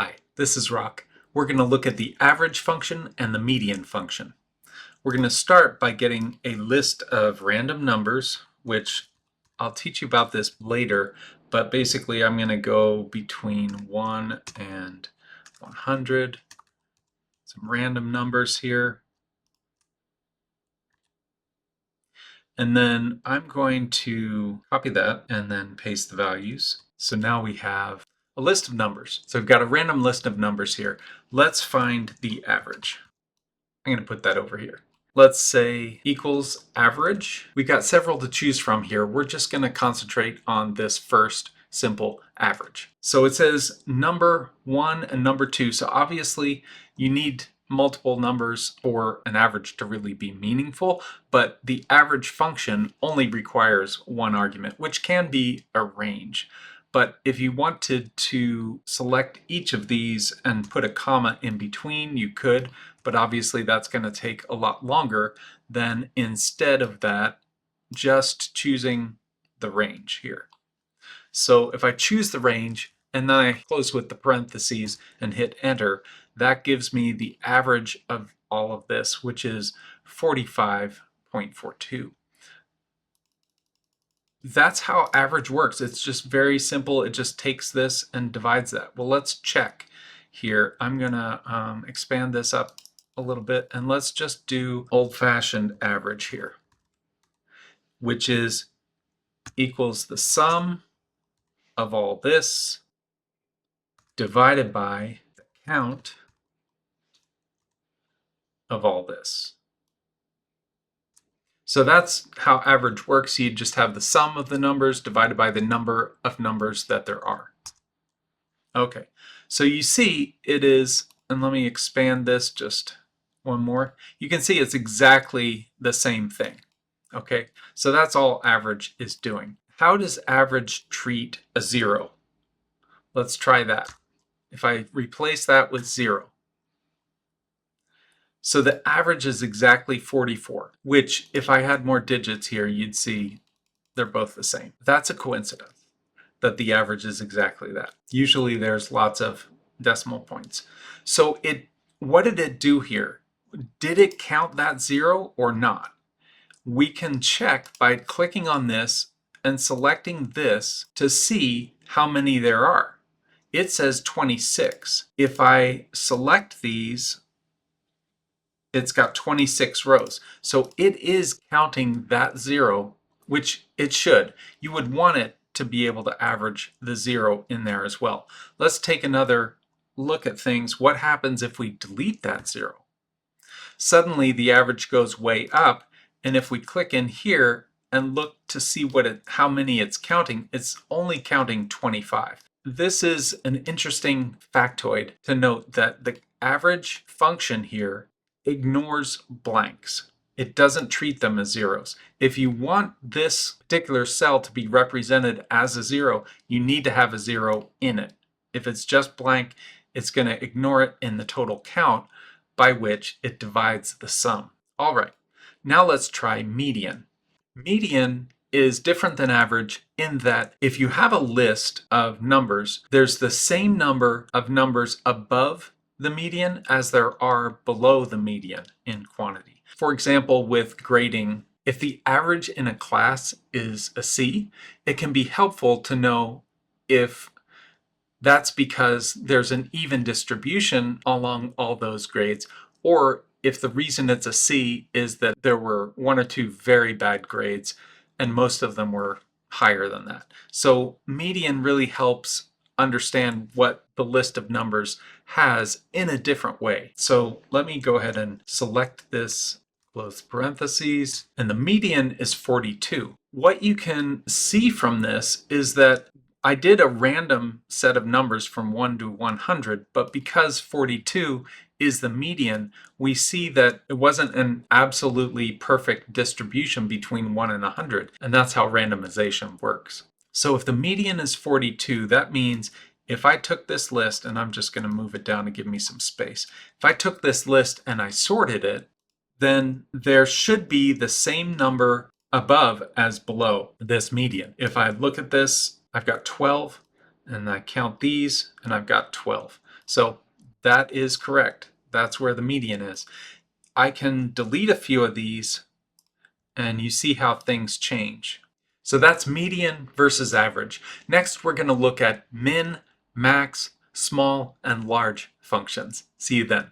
Hi, this is Rock. We're going to look at the average function and the median function. We're going to start by getting a list of random numbers, which I'll teach you about this later, but basically I'm going to go between 1 and 100. Some random numbers here. And then I'm going to copy that and then paste the values. So now we have a list of numbers. So we've got a random list of numbers here. Let's find the average. I'm going to put that over here. Let's say equals average. We've got several to choose from here. We're just going to concentrate on this first simple average. So it says number 1 and number 2. So obviously you need multiple numbers for an average to really be meaningful, but the average function only requires one argument, which can be a range. But if you wanted to select each of these and put a comma in between, you could, but obviously that's going to take a lot longer than instead of that just choosing the range here. So if I choose the range and then I close with the parentheses and hit enter, that gives me the average of all of this, which is 45.42. That's how average works. It's just very simple. It just takes this and divides that. Well, let's check here. I'm going to expand this up a little bit, and let's just do old-fashioned average here, which is equals the sum of all this divided by the count of all this. So that's how average works. You just have the sum of the numbers divided by the number of numbers that there are. Okay, so you see it is, and let me expand this just one more. You can see it's exactly the same thing. Okay, so that's all average is doing. How does average treat a 0? Let's try that. If I replace that with 0. So the average is exactly 44, which if I had more digits here, you'd see they're both the same. That's a coincidence that the average is exactly that. Usually there's lots of decimal points. So what did it do here? Did it count that 0 or not? We can check by clicking on this and selecting this to see how many there are. It says 26. If I select these, it's got 26 rows. So it is counting that 0, which it should. You would want it to be able to average the 0 in there as well. Let's take another look at things. What happens if we delete that 0? Suddenly the average goes way up, and if we click in here and look to see how many it's counting, it's only counting 25. This is an interesting factoid to note that the average function here ignores blanks. It doesn't treat them as zeros. If you want this particular cell to be represented as a 0, you need to have a 0 in it. If it's just blank, it's going to ignore it in the total count, by which it divides the sum. All right, now let's try median. Median is different than average in that if you have a list of numbers, there's the same number of numbers above the median as there are below the median in quantity. For example, with grading, if the average in a class is a C, it can be helpful to know if that's because there's an even distribution along all those grades, or if the reason it's a C is that there were 1 or 2 very bad grades and most of them were higher than that. So median really helps understand what the list of numbers has in a different way. So let me go ahead and select this, close parentheses, and the median is 42. What you can see from this is that I did a random set of numbers from 1 to 100, but because 42 is the median, we see that it wasn't an absolutely perfect distribution between 1 and 100, and that's how randomization works. So if the median is 42, that means if I took this list, and I'm just going to move it down to give me some space, if I took this list and I sorted it, then there should be the same number above as below this median. If I look at this, I've got 12, and I count these, and I've got 12. So that is correct. That's where the median is. I can delete a few of these, and you see how things change. So that's median versus average. Next, we're going to look at min, max, small, and large functions. See you then.